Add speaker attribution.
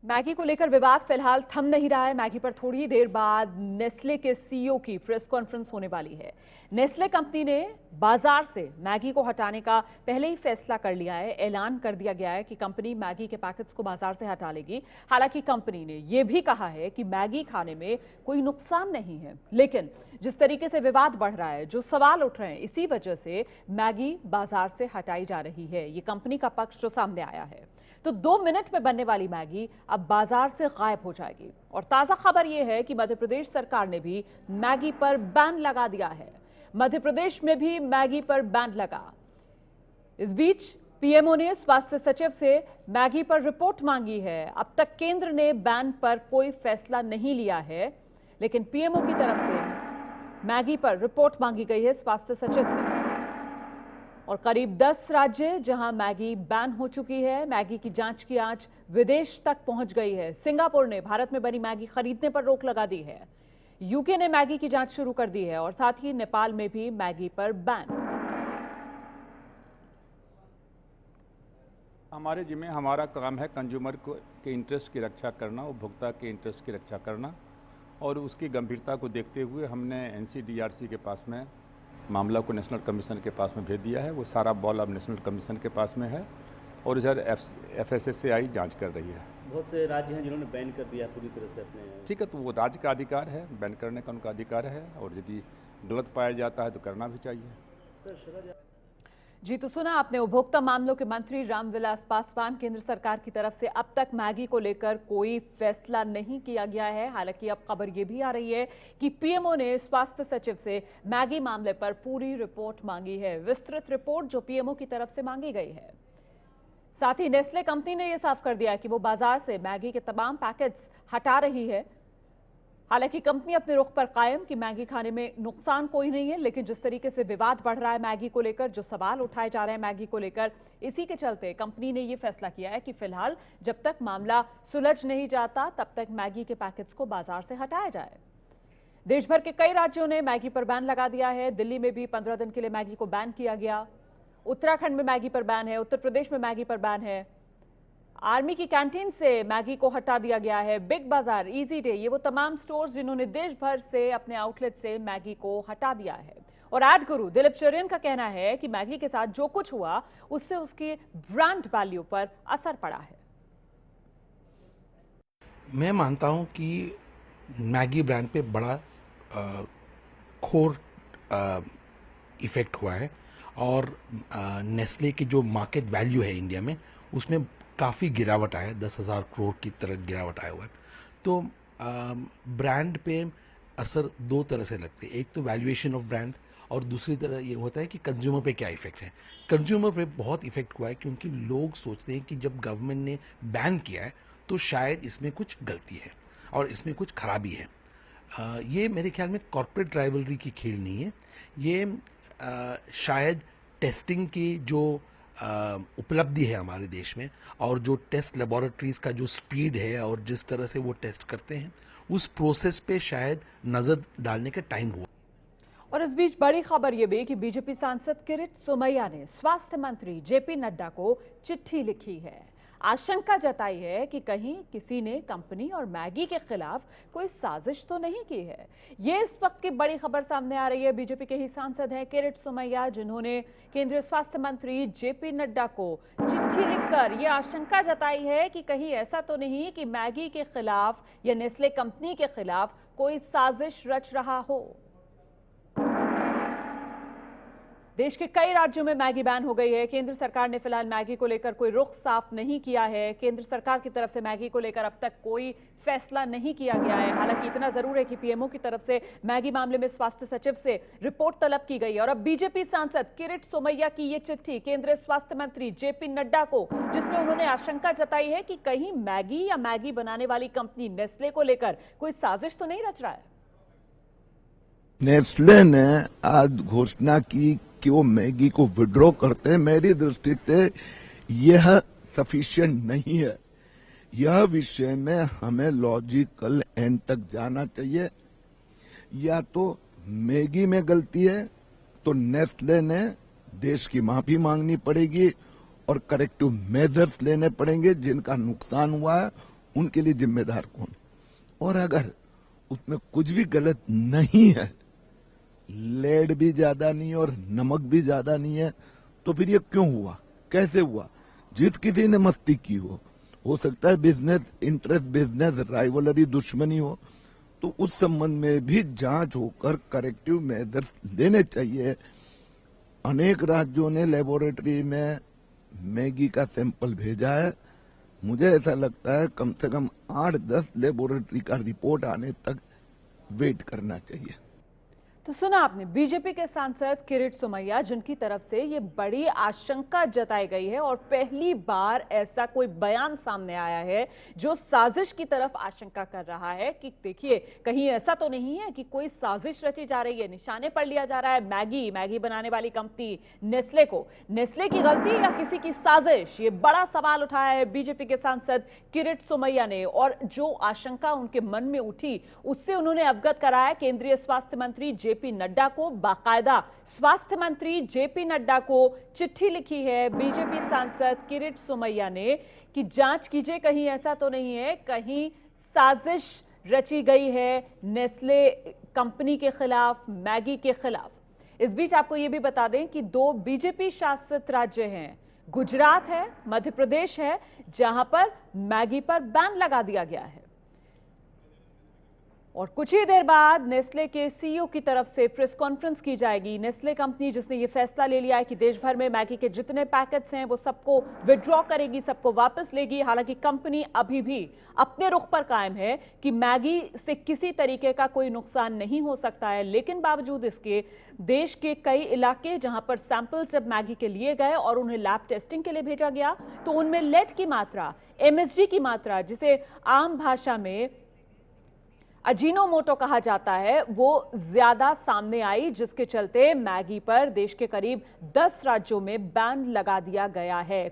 Speaker 1: Maggi को लेकर विवाद फिलहाल थम नहीं रहा है। मैगी पर थोड़ी देर बाद नेस्ले के सीईओ की प्रेस कॉन्फ्रेंस होने वाली है। नेस्ले कंपनी ने बाजार से मैगी को हटाने का पहले ही फैसला कर लिया है। ऐलान कर दिया गया है कि कंपनी मैगी के पैकेट्स को बाजार से हटा लेगी। हालांकि कंपनी ने यह भी कहा है कि मैगी खाने में कोई नुकसान नहीं है, लेकिन जिस तरीके से विवाद बढ़ रहा है, जो सवाल उठ रहे हैं, इसी वजह से मैगी बाजार से हटाई जा रही है। ये कंपनी का पक्ष जो सामने आया है। तो 2 मिनट में बनने वाली मैगी अब बाजार से गायब हो जाएगी। और ताजा खबर यह है कि मध्य प्रदेश सरकार ने भी मैगी पर बैन लगा दिया है। मध्य प्रदेश में भी मैगी पर बैन लगा। इस बीच पीएमओ ने स्वास्थ्य सचिव से मैगी पर रिपोर्ट मांगी है। अब तक केंद्र ने बैन पर कोई फैसला नहीं लिया है, लेकिन पीएमओ की तरफ से मैगी पर रिपोर्ट मांगी गई है स्वास्थ्य सचिव से। और करीब 10 राज्य जहां मैगी बैन हो चुकी है। मैगी की जांच की आंच विदेश तक पहुंच गई है। सिंगापुर ने भारत में बनी मैगी खरीदने पर रोक लगा दी है। यूके ने मैगी की जांच शुरू कर दी है और साथ ही नेपाल में भी मैगी पर बैन।
Speaker 2: हमारे जिम्मे हमारा काम है कंज्यूमर के इंटरेस्ट की रक्षा करना, उपभोक्ता के इंटरेस्ट की रक्षा करना, और उसकी गंभीरता को देखते हुए हमने एनसीडीआरसी के पास में मामला को नेशनल कमीशन के पास में भेज दिया है। वो सारा बॉल अब नेशनल कमीशन के पास में है और इधर FSSAI जांच कर रही है।
Speaker 3: बहुत से राज्य हैं जिन्होंने बैन कर दिया पूरी तरह से अपने।
Speaker 2: ठीक है, तो वो राज्य का अधिकार है, बैन करने का उनका अधिकार है, और यदि गलत पाया जाता है तो करना भी चाहिए।
Speaker 1: जी, तो सुना आपने उपभोक्ता मामलों के मंत्री रामविलास पासवान। केंद्र सरकार की तरफ से अब तक मैगी को लेकर कोई फैसला नहीं किया गया है। हालांकि अब खबर यह भी आ रही है कि पीएमओ ने स्वास्थ्य सचिव से मैगी मामले पर पूरी रिपोर्ट मांगी है, विस्तृत रिपोर्ट जो पीएमओ की तरफ से मांगी गई है। साथ ही नेस्ले कंपनी ने यह साफ कर दिया कि वो बाजार से मैगी के तमाम पैकेट्स हटा रही है। हालांकि कंपनी अपने रुख पर कायम कि मैगी खाने में नुकसान कोई नहीं है, लेकिन जिस तरीके से विवाद बढ़ रहा है मैगी को लेकर, जो सवाल उठाए जा रहे हैं मैगी को लेकर, इसी के चलते कंपनी ने यह फैसला किया है कि फिलहाल जब तक मामला सुलझ नहीं जाता तब तक मैगी के पैकेट्स को बाजार से हटाया जाए। देश भर के कई राज्यों ने मैगी पर बैन लगा दिया है। दिल्ली में भी 15 दिन के लिए मैगी को बैन किया गया। उत्तराखंड में मैगी पर बैन है। उत्तर प्रदेश में मैगी पर बैन है। आर्मी की कैंटीन से मैगी को हटा दिया गया है। बिग बाजार, इजी डे, ये वो तमाम स्टोर्स जिन्होंने देश भर से अपने आउटलेट से मैगी को हटा दिया है। और एड गुरु दिलीप चरियन का कहना है कि मैगी के साथ जो कुछ हुआ उससे उसकी ब्रांड वैल्यू पर असर पड़ा है।
Speaker 4: मैं मानता हूं कि मैगी ब्रांड पे बड़ा खोर इफेक्ट हुआ है और नेस्ले की जो मार्केट वैल्यू है इंडिया में उसमें काफ़ी गिरावट आया है। 10,000 करोड़ की तरह गिरावट आया हुआ है। तो ब्रांड पे असर दो तरह से लगते हैं। एक तो वैल्यूएशन ऑफ ब्रांड, और दूसरी तरह ये होता है कि कंज्यूमर पे क्या इफेक्ट है। कंज्यूमर पे बहुत इफेक्ट हुआ है क्योंकि लोग सोचते हैं कि जब गवर्नमेंट ने बैन किया है तो शायद इसमें कुछ गलती है और इसमें कुछ खराबी है। ये मेरे ख्याल में कॉर्पोरेट राइवलरी की खेल नहीं है। ये शायद टेस्टिंग की जो उपलब्धि है हमारे देश में, और जो टेस्ट लेबोरेटरीज का जो स्पीड है और जिस तरह से वो टेस्ट करते हैं, उस प्रोसेस पे शायद नजर डालने का टाइम हुआ।
Speaker 1: और इस बीच बड़ी खबर यह भी कि बीजेपी सांसद किरीट सोमैया ने स्वास्थ्य मंत्री जेपी नड्डा को चिट्ठी लिखी है। आशंका जताई है कि कहीं किसी ने कंपनी और मैगी के खिलाफ कोई साजिश तो नहीं की है। ये इस वक्त की बड़ी खबर सामने आ रही है। बीजेपी के ही सांसद हैं किरीट सोमैया, जिन्होंने केंद्रीय स्वास्थ्य मंत्री जेपी नड्डा को चिट्ठी लिखकर यह आशंका जताई है कि कहीं ऐसा तो नहीं कि मैगी के खिलाफ या नेस्ले कंपनी के खिलाफ कोई साजिश रच रहा हो। देश के कई राज्यों में मैगी बैन हो गई है। केंद्र सरकार ने फिलहाल मैगी को लेकर कोई रुख साफ नहीं किया है। केंद्र सरकार की तरफ से मैगी को लेकर अब तक कोई फैसला नहीं किया गया है। हालांकि इतना जरूर है कि पीएमओ की तरफ से मैगी मामले में स्वास्थ्य सचिव से रिपोर्ट तलब की गई। और अब बीजेपी सांसद किरीट सोमैया की ये चिट्ठी केंद्रीय स्वास्थ्य मंत्री जेपी नड्डा को, जिसमें उन्होंने आशंका जताई है कि कहीं मैगी या मैगी बनाने वाली कंपनी नेस्ले को लेकर कोई साजिश तो नहीं रच रहा है।
Speaker 5: नेस्ले ने आज घोषणा की कि वो मैगी को विड्रॉ करते हैं। मेरी दृष्टि से यह सफिशिएंट नहीं है। यह विषय में हमें लॉजिकल एंड तक जाना चाहिए। या तो मैगी में गलती है तो नेस्ले ने देश की माफी मांगनी पड़ेगी और करेक्टिव मेजर्स लेने पड़ेंगे। जिनका नुकसान हुआ है उनके लिए जिम्मेदार कौन? और अगर उसमें कुछ भी गलत नहीं है, लेड भी ज्यादा नहीं और नमक भी ज्यादा नहीं है, तो फिर ये क्यों हुआ, कैसे हुआ? जिस किसी ने मस्ती की हो सकता है बिजनेस इंटरेस्ट, बिजनेस राइवलरी, दुश्मनी हो, तो उस संबंध में भी जांच होकर करेक्टिव मेजर्स लेने चाहिए। अनेक राज्यों ने लेबोरेटरी में मैगी का सैंपल भेजा है। मुझे ऐसा लगता है कम से कम 8-10 लेबोरेटरी का रिपोर्ट आने तक वेट करना चाहिए।
Speaker 1: तो सुना आपने बीजेपी के सांसद किरीट सोमैया, जिनकी तरफ से ये बड़ी आशंका जताई गई है और पहली बार ऐसा कोई बयान सामने आया है जो साजिश की तरफ आशंका कर रहा है कि देखिए कहीं ऐसा तो नहीं है कि कोई साजिश रची जा रही है, निशाने पर लिया जा रहा है मैगी बनाने वाली कंपनी नेस्ले को। नेस्ले की गलती या किसी की साजिश, ये बड़ा सवाल उठाया है बीजेपी के सांसद किरीट सोमैया ने। और जो आशंका उनके मन में उठी उससे उन्होंने अवगत कराया केंद्रीय स्वास्थ्य मंत्री जेपी नड्डा को। बाकायदा स्वास्थ्य मंत्री जेपी नड्डा को चिट्ठी लिखी है बीजेपी सांसद किरीट सोमैया ने कि जांच कीजिए, कहीं ऐसा तो नहीं है, कहीं साजिश रची गई है नेस्ले कंपनी के खिलाफ, मैगी के खिलाफ। इस बीच आपको यह भी बता दें कि 2 बीजेपी शासित राज्य हैं, गुजरात है, मध्य प्रदेश है, जहां पर मैगी पर बैन लगा दिया गया है। और कुछ ही देर बाद नेस्ले के सीईओ की तरफ से प्रेस कॉन्फ्रेंस की जाएगी। नेस्ले कंपनी जिसने ये फैसला ले लिया है कि देश भर में मैगी के जितने पैकेट्स हैं वो सबको विड्रॉ करेगी, सबको वापस लेगी। हालांकि कंपनी अभी भी अपने रुख पर कायम है कि मैगी से किसी तरीके का कोई नुकसान नहीं हो सकता है, लेकिन बावजूद इसके देश के कई इलाके जहां पर सैंपल्स जब मैगी के लिए गए और उन्हें लैब टेस्टिंग के लिए भेजा गया तो उनमें लेड की मात्रा, एमएसजी की मात्रा, जिसे आम भाषा में अजीनोमोटो कहा जाता है, वो ज्यादा सामने आई, जिसके चलते मैगी पर देश के करीब 10 राज्यों में बैन लगा दिया गया है।